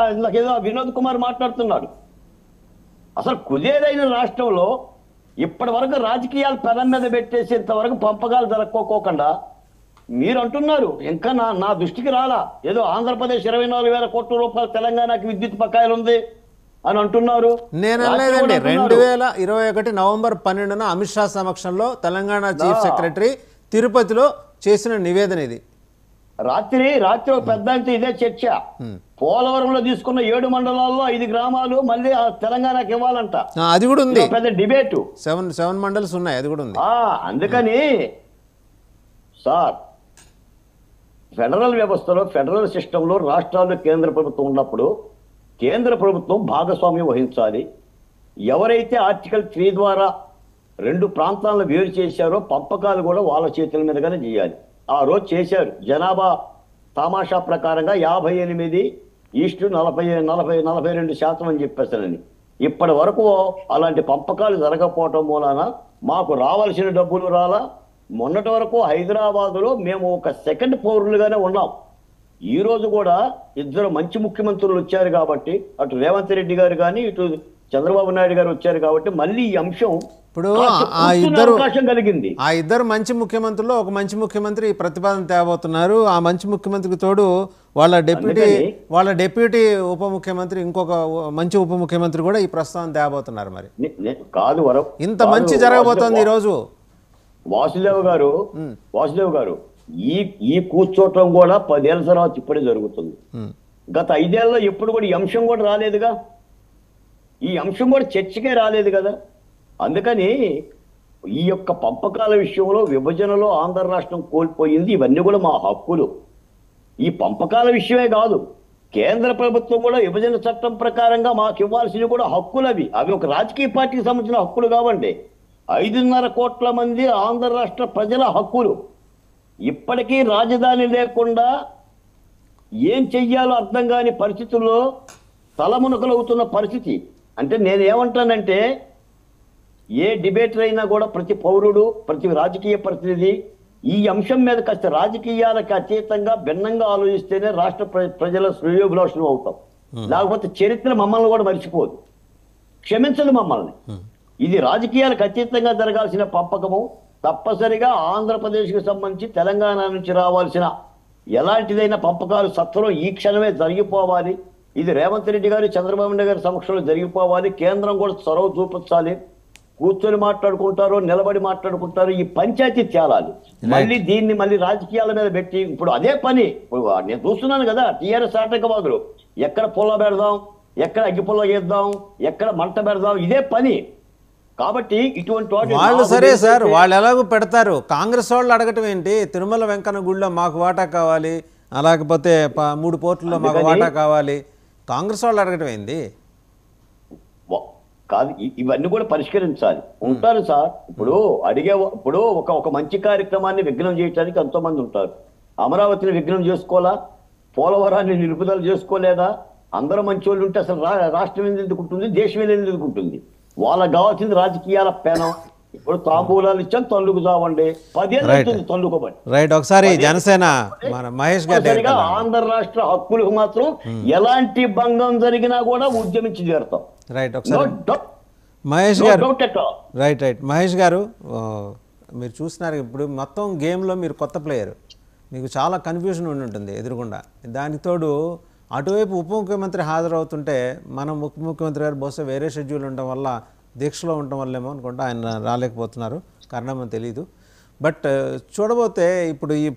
ఇందాకేదో వినోద్ కుమార్ మాట్లాడుతున్నాడు. అసలు కుదేదైన రాష్ట్రంలో ఇప్పటి వరకు రాజకీయాలు పెదం మీద పెట్టేసేంత వరకు పంపకాలు జరగకోకుండా మీరు అంటున్నారు. ఇంకా నా దృష్టికి రాలా, ఏదో ఆంధ్రప్రదేశ్ 24,000 కోట్ల రూపాయలు తెలంగాణకి విద్యుత్ బకాయిలు ఉంది అని అంటున్నారు. నేను అనలేదండి. 2021 నవంబర్ 12న అమిత్ షా సమక్షంలో తెలంగాణ చీఫ్ సెక్రటరీ తిరుపతిలో చేసిన నివేదన ఇది. రాత్రి ఒక పెద్ద ఇదే చర్చ. పోలవరంలో తీసుకున్న 7 మండలాల్లో 5 గ్రామాలు మళ్ళీ తెలంగాణకి ఇవ్వాలంట. అది కూడా ఉంది, పెద్ద డిబేటు. 7 మండల్స్ ఉన్నాయి, అది కూడా ఉంది. అందుకని సార్, ఫెడరల్ వ్యవస్థలో, ఫెడరల్ సిస్టంలో రాష్ట్రాలు కేంద్ర ప్రభుత్వం ఉన్నప్పుడు కేంద్ర ప్రభుత్వం భాగస్వామ్యం వహించాలి. ఎవరైతే ఆర్టికల్ 3 ద్వారా 2 ప్రాంతాలను వేరు చేశారో పంపకాలు కూడా వాళ్ళ చేతుల మీదుగానే చేయాలి. ఆ రోజు చేశారు. జనాభా తమాషా ప్రకారంగా 58%:40, 42% అని చెప్పేసానని. ఇప్పటి వరకు అలాంటి పంపకాలు జరగకపోవటం మూలాన మాకు రావాల్సిన డబ్బులు రాలా. మొన్నటి వరకు హైదరాబాదులో మేము ఒక సెకండ్ పౌరులుగానే ఉన్నాం. ఈ రోజు కూడా 2 మంచి ముఖ్యమంత్రులు వచ్చారు కాబట్టి, అటు రేవంత్ రెడ్డి గారు కానీ ఇటు చంద్రబాబు నాయుడు గారు వచ్చారు కాబట్టి మళ్ళీ ఈ అంశం ఇప్పుడు అవకాశం కలిగింది. ఆ ఇద్దరు మంచి ముఖ్యమంత్రుల్లో ఒక మంచి ముఖ్యమంత్రి ప్రతిపాదన తేబోతున్నారు. ఆ మంచి ముఖ్యమంత్రికి తోడు వాళ్ళ డిప్యూటీ ఉప ముఖ్యమంత్రి, ఇంకొక మంచి ఉప ముఖ్యమంత్రి కూడా ఈ ప్రస్తావన తేబోతున్నారు. మరి కాదు వరం, ఇంత మంచి జరగబోతోంది ఈ రోజు. వాసుదేవ్ గారు ఈ కూర్చోటం కూడా 10 ఏళ్ల తర్వాత ఇప్పుడే జరుగుతుంది. గత 5 ఏళ్ళలో ఎప్పుడు కూడా ఈ అంశం కూడా రాలేదుగా. ఈ అంశం కూడా చర్చకే రాలేదు కదా. అందుకని ఈ యొక్క పంపకాల విషయంలో, విభజనలో ఆంధ్ర రాష్ట్రం కోల్పోయింది. ఇవన్నీ కూడా మా హక్కులు. ఈ పంపకాల విషయమే కాదు, కేంద్ర ప్రభుత్వం కూడా విభజన చట్టం ప్రకారంగా మాకు ఇవ్వాల్సినవి కూడా హక్కులు. అవి ఒక రాజకీయ పార్టీకి సంబంధించిన హక్కులు కావండి. 5.5 కోట్ల మంది ఆంధ్ర రాష్ట్ర ప్రజల హక్కులు. ఇప్పటికీ రాజధాని లేకుండా ఏం చెయ్యాలో అర్థం కాని పరిస్థితుల్లో తలమునకలవుతున్న పరిస్థితి. అంటే నేనేమంటానంటే, ఏ డిబేటర్ అయినా కూడా ప్రతి పౌరుడు, ప్రతి రాజకీయ ప్రతినిధి ఈ అంశం మీద కాస్త రాజకీయాలకు అతీతంగా భిన్నంగా ఆలోచిస్తేనే రాష్ట్ర ప్రజల శ్రేయోభిలాషులు అవుతాం. లేకపోతే చరిత్ర మమ్మల్ని కూడా మర్చిపోదు, క్షమించదు మమ్మల్ని. ఇది రాజకీయాలకు అతీతంగా జరగాల్సిన పంపకము. తప్పనిసరిగా ఆంధ్రప్రదేశ్కి సంబంధించి తెలంగాణ నుంచి రావాల్సిన ఎలాంటిదైనా పంపకాలు సత్వరం ఈ క్షణమే జరిగిపోవాలి. ఇది రేవంత్ రెడ్డి గారు, చంద్రబాబు నాయుడు గారి సమక్షంలో జరిగిపోవాలి. కేంద్రం కూడా చొరవ చూపించాలి. కూర్చొని మాట్లాడుకుంటారు, నిలబడి మాట్లాడుకుంటారు. ఈ పంచాయతీ తేలాలి. మళ్ళీ రాజకీయాల మీద పెట్టి ఇప్పుడు అదే పని. నేను చూస్తున్నాను కదా, టీఆర్ఎస్ ఆటంకవాదులు ఎక్కడ పుల్ల పెడదాం, ఎక్కడ అగ్గిపుల్ల వేద్దాం, ఎక్కడ మంట పెడదాం, ఇదే పని. కాబట్టి ఇటువంటి వాళ్ళు సరే సార్, వాళ్ళు ఎలాగో పెడతారు. కాంగ్రెస్ వాళ్ళు అడగటం ఏంటి? తిరుమల వెంకన్న గుడిలో మాకు వాటా కావాలి, అలాగపోతే 3 పోర్టుల్లో మాకు వాటా కావాలి. కాంగ్రెస్ వాళ్ళు అడగటం ఏంది? కాదు, ఇవన్నీ కూడా పరిష్కరించాలి. ఉంటారు సార్. ఇప్పుడు ఒక మంచి కార్యక్రమాన్ని విఘ్నం చేయడానికి ఎంతో మంది ఉంటారు. అమరావతిని విఘ్నం చేసుకోవాలా, పోలవరాన్ని నిలుపుదల చేసుకోలేదా? అందరూ మంచి వాళ్ళు ఉంటే అసలు రాష్ట్రం ఎందుకు ఉంటుంది, దేశం ఎందుకు ఉంటుంది? వాళ్ళకి కావాల్సింది రాజకీయాల పెనం. ఇప్పుడు తాంబూలాలు ఇచ్చాను, తల్లుకు చావండి. 10 ఏళ్ళు అవుతుంది తల్లుకోబడి. రైట్, ఒకసారి జనసేన మహేష్ గారు, ఆంధ్ర రాష్ట్ర హక్కులకు మాత్రం ఎలాంటి భంగం జరిగినా కూడా ఉద్యమించి చేరుతాం. రైట్, ఒకసారి మహేష్ గారు. రైట్, మహేష్ గారు, మీరు చూస్తున్నారు ఇప్పుడు మొత్తం గేమ్లో మీరు కొత్త ప్లేయర్, మీకు చాలా కన్ఫ్యూజన్ ఉండి ఉంటుంది ఎదురుగుండా. దానికి తోడు అటువైపు ఉప ముఖ్యమంత్రి హాజరవుతుంటే మనం ఉప ముఖ్యమంత్రి గారు బహుశా వేరే షెడ్యూల్ ఉండటం వల్ల, దీక్షలో ఉండటం వల్లేమో అనుకుంటా ఆయన రాలేకపోతున్నారు. కారణం తెలియదు. బట్ చూడబోతే ఇప్పుడు ఈ